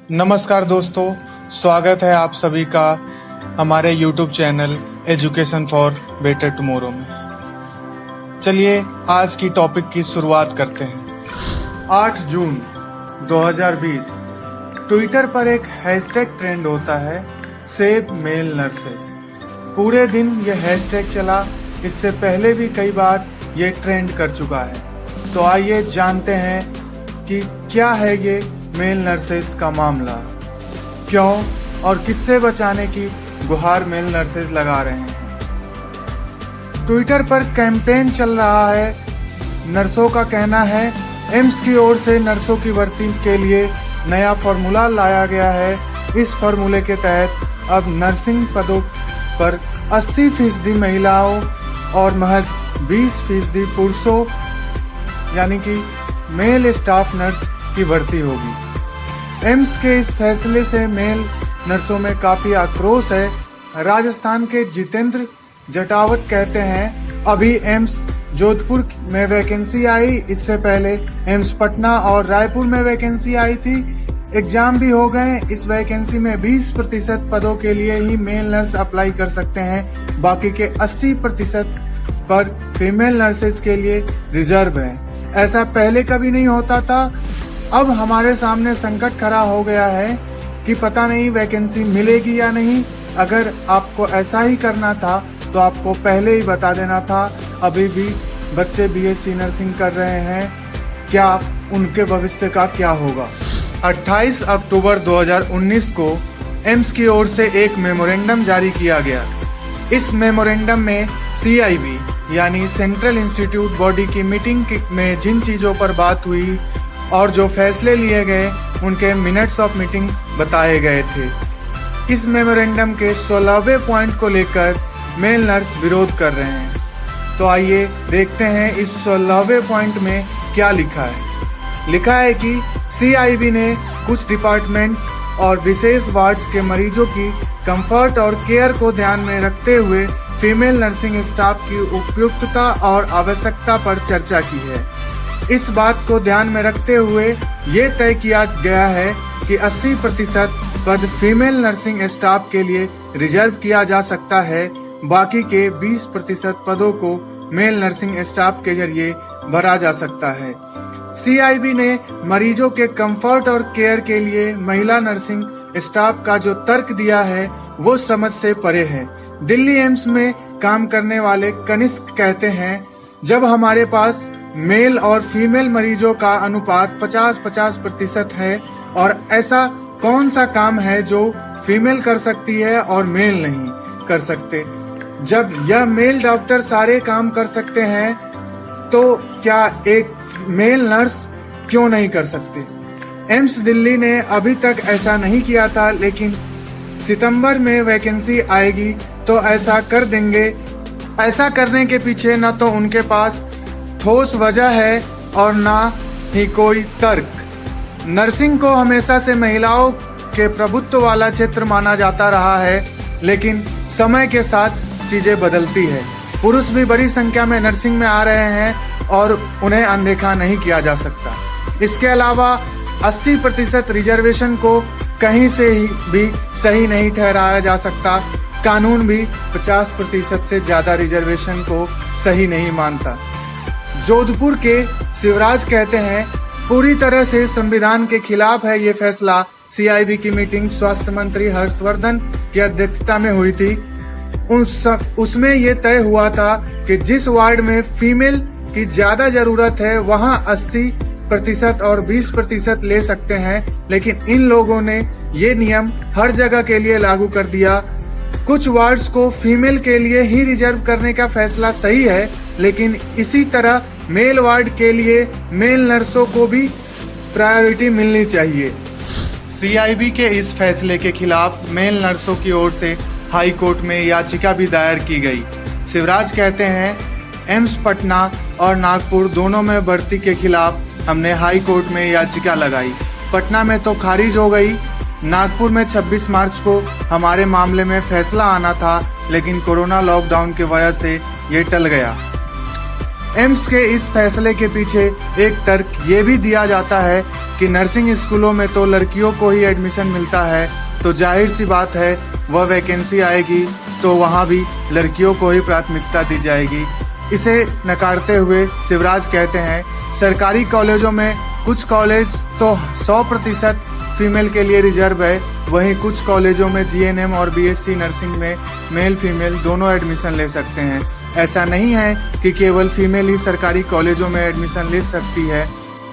नमस्कार दोस्तों, स्वागत है आप सभी का हमारे YouTube channel education for better tomorrow में। चलिए आज की टॉपिक की शुरुआत करते हैं। 8 जून 2020 ट्विटर पर एक हैशटैग ट्रेंड होता है, सेव मेल नर्सेस। पूरे दिन ये हैशटैग चला। इससे पहले भी कई बार ये ट्रेंड कर चुका है। तो आइए जानते हैं कि क्या है ये मेल नर्सेस का मामला, क्यों और किससे बचाने की गुहार मेल नर्सेस लगा रहे हैं। ट्विटर पर कैंपेन चल रहा है। नर्सों का कहना है एम्स की ओर से नर्सों की भर्ती के लिए नया फार्मूला लाया गया है। इस फार्मूले के तहत अब नर्सिंग पदों पर 80% महिलाओं और महज 20% पुरुषों यानी कि मेल स्टाफ नर्स की भर्ती होगी। एम्स के इस फैसले से मेल नर्सों में काफी आक्रोश है। राजस्थान के जितेंद्र जटावत कहते हैं, अभी एम्स जोधपुर में वैकेंसी आई, इससे पहले एम्स पटना और रायपुर में वैकेंसी आई थी। एग्जाम भी हो गए। इस वैकेंसी में 20% पदों के लिए ही मेल नर्स अप्लाई कर सकते हैं। बाकी के 80% पर फीमेल नर्सेज के लिए रिजर्व है। ऐसा पहले कभी नहीं होता था। अब हमारे सामने संकट खड़ा हो गया है कि पता नहीं वैकेंसी मिलेगी या नहीं। अगर आपको ऐसा ही करना था तो आपको पहले ही बता देना था। अभी भी बच्चे बीएससी नर्सिंग कर रहे हैं, क्या उनके भविष्य का क्या होगा। 28 अक्टूबर 2019 को एम्स की ओर से एक मेमोरेंडम जारी किया गया। इस मेमोरेंडम में CIB यानी सेंट्रल इंस्टीट्यूट बॉडी की मीटिंग में जिन चीजों पर बात हुई और जो फैसले लिए गए उनके मिनट्स ऑफ मीटिंग बताए गए थे। इस मेमोरेंडम के 16वें पॉइंट को लेकर मेल नर्स विरोध कर रहे हैं। तो आइए देखते हैं इस 16वें पॉइंट में क्या लिखा है। लिखा है कि CIB ने कुछ डिपार्टमेंट्स और विशेष वार्ड्स के मरीजों की कंफर्ट और केयर को ध्यान में रखते हुए फीमेल नर्सिंग स्टाफ की उपयुक्तता और आवश्यकता पर चर्चा की है। इस बात को ध्यान में रखते हुए ये तय किया गया है कि 80% पद फीमेल नर्सिंग स्टाफ के लिए रिजर्व किया जा सकता है। बाकी के 20% पदों को मेल नर्सिंग स्टाफ के जरिए भरा जा सकता है। CIB ने मरीजों के कंफर्ट और केयर के लिए महिला नर्सिंग स्टाफ का जो तर्क दिया है वो समझ से परे है। दिल्ली एम्स में काम करने वाले कनिष्क कहते हैं, जब हमारे पास मेल और फीमेल मरीजों का अनुपात 50-50% है और ऐसा कौन सा काम है जो फीमेल कर सकती है और मेल नहीं कर सकते। जब यह मेल डॉक्टर सारे काम कर सकते हैं तो क्या एक मेल नर्स क्यों नहीं कर सकते। एम्स दिल्ली ने अभी तक ऐसा नहीं किया था, लेकिन सितंबर में वैकेंसी आएगी तो ऐसा कर देंगे। ऐसा करने के पीछे न तो उनके पास ठोस वजह है और ना ही कोई तर्क। नर्सिंग को हमेशा से महिलाओं के प्रभुत्व वाला क्षेत्र माना जाता रहा है, लेकिन समय के साथ चीजें बदलती है। पुरुष भी बड़ी संख्या में नर्सिंग में आ रहे हैं और उन्हें अनदेखा नहीं किया जा सकता। इसके अलावा 80% रिजर्वेशन को कहीं से भी सही नहीं ठहराया जा सकता। कानून भी 50% से ज्यादा रिजर्वेशन को सही नहीं मानता। जोधपुर के शिवराज कहते हैं, पूरी तरह से संविधान के खिलाफ है ये फैसला। CIB की मीटिंग स्वास्थ्य मंत्री हर्षवर्धन की अध्यक्षता में हुई थी। उसमें ये तय हुआ था कि जिस वार्ड में फीमेल की ज्यादा जरूरत है वहां 80% और 20% ले सकते हैं, लेकिन इन लोगों ने ये नियम हर जगह के लिए लागू कर दिया। कुछ वार्ड्स को फीमेल के लिए ही रिजर्व करने का फैसला सही है, लेकिन इसी तरह मेल वार्ड के लिए मेल नर्सों को भी प्रायोरिटी मिलनी चाहिए। CIB के इस फैसले के खिलाफ मेल नर्सों की ओर से हाई कोर्ट में याचिका भी दायर की गई। शिवराज कहते हैं, एम्स पटना और नागपुर दोनों में भर्ती के खिलाफ हमने हाई कोर्ट में याचिका लगाई। पटना में तो खारिज हो गई। नागपुर में 26 मार्च को हमारे मामले में फैसला आना था, लेकिन कोरोना लॉकडाउन की वजह से ये टल गया। एम्स के इस फैसले के पीछे एक तर्क ये भी दिया जाता है कि नर्सिंग स्कूलों में तो लड़कियों को ही एडमिशन मिलता है, तो जाहिर सी बात है वह वैकेंसी आएगी तो वहां भी लड़कियों को ही प्राथमिकता दी जाएगी। इसे नकारते हुए शिवराज कहते हैं, सरकारी कॉलेजों में कुछ कॉलेज तो 100% फीमेल के लिए रिजर्व है, वहीं कुछ कॉलेजों में जीएनएम और बीएससी नर्सिंग में मेल फीमेल दोनों एडमिशन ले सकते हैं। ऐसा नहीं है कि केवल फीमेल ही सरकारी कॉलेजों में एडमिशन ले सकती है।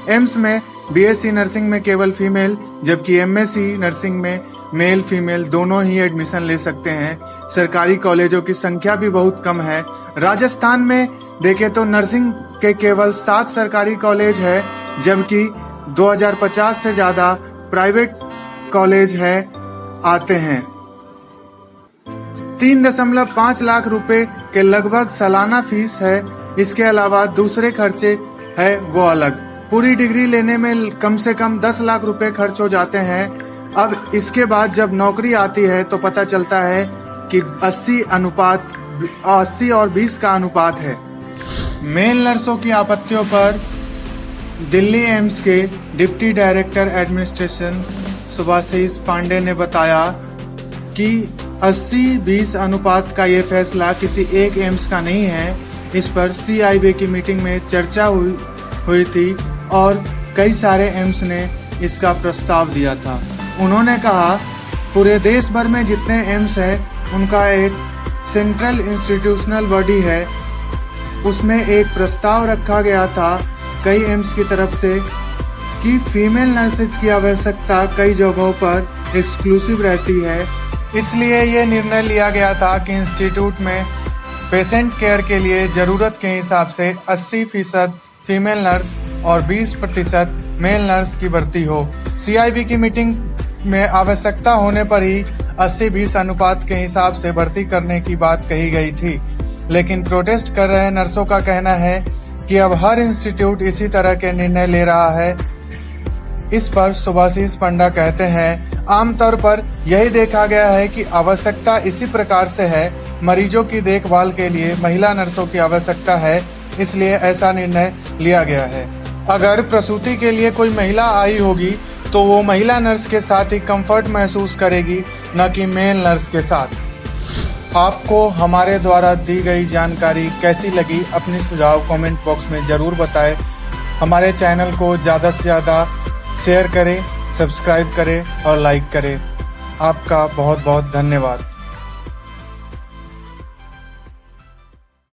एम्स में बीएससी नर्सिंग में केवल फीमेल, जबकि एमएससी नर्सिंग में मेल फीमेल दोनों ही एडमिशन ले सकते हैं। सरकारी कॉलेजों की संख्या भी बहुत कम है। राजस्थान में देखें तो नर्सिंग के केवल 7 सरकारी कॉलेज है, जबकि 2050 से ज्यादा प्राइवेट कॉलेज आते हैं। 3.5 लाख रुपए के लगभग सालाना फीस है। इसके अलावा दूसरे खर्चे है वो अलग। पूरी डिग्री लेने में कम से कम 10 लाख रुपए खर्च हो जाते हैं। अब इसके बाद जब नौकरी आती है तो पता चलता है कि 80 और 20 का अनुपात है। मेल नर्सों की आपत्तियों पर दिल्ली एम्स के deputy director administration Subhashish Pandey ने बताया कि 80-20 अनुपात का ये फैसला किसी एक एम्स का नहीं है। इस पर CIB की मीटिंग में चर्चा हुई थी और कई सारे एम्स ने इसका प्रस्ताव दिया था। उन्होंने कहा, पूरे देश भर में जितने एम्स हैं उनका एक सेंट्रल इंस्टीट्यूशनल बॉडी है, उसमें एक प्रस्ताव रखा गया था कई एम्स की तरफ से कि फीमेल नर्सेज की आवश्यकता कई जगहों पर एक्सक्लूसिव रहती है। इसलिए ये निर्णय लिया गया था कि इंस्टीट्यूट में पेशेंट केयर के लिए जरूरत के हिसाब से 80% फीमेल नर्स और 20% मेल नर्स की भर्ती हो। CIB की मीटिंग में आवश्यकता होने पर ही 80-20 अनुपात के हिसाब से भर्ती करने की बात कही गई थी, लेकिन प्रोटेस्ट कर रहे नर्सों का कहना है कि अब हर इंस्टीट्यूट इसी तरह के निर्णय ले रहा है। इस पर सुभाषिष पंडा कहते हैं, आमतौर पर यही देखा गया है कि आवश्यकता इसी प्रकार से है। मरीजों की देखभाल के लिए महिला नर्सों की आवश्यकता है, इसलिए ऐसा निर्णय लिया गया है। अगर प्रसूति के लिए कोई महिला आई होगी तो वो महिला नर्स के साथ ही कंफर्ट महसूस करेगी, न कि मेल नर्स के साथ। आपको हमारे द्वारा दी गई जानकारी कैसी लगी, अपनी सुझाव कमेंट बॉक्स में जरूर बताएं। हमारे चैनल को ज़्यादा से ज़्यादा शेयर करें, सब्सक्राइब करें और लाइक करें। आपका बहुत बहुत धन्यवाद।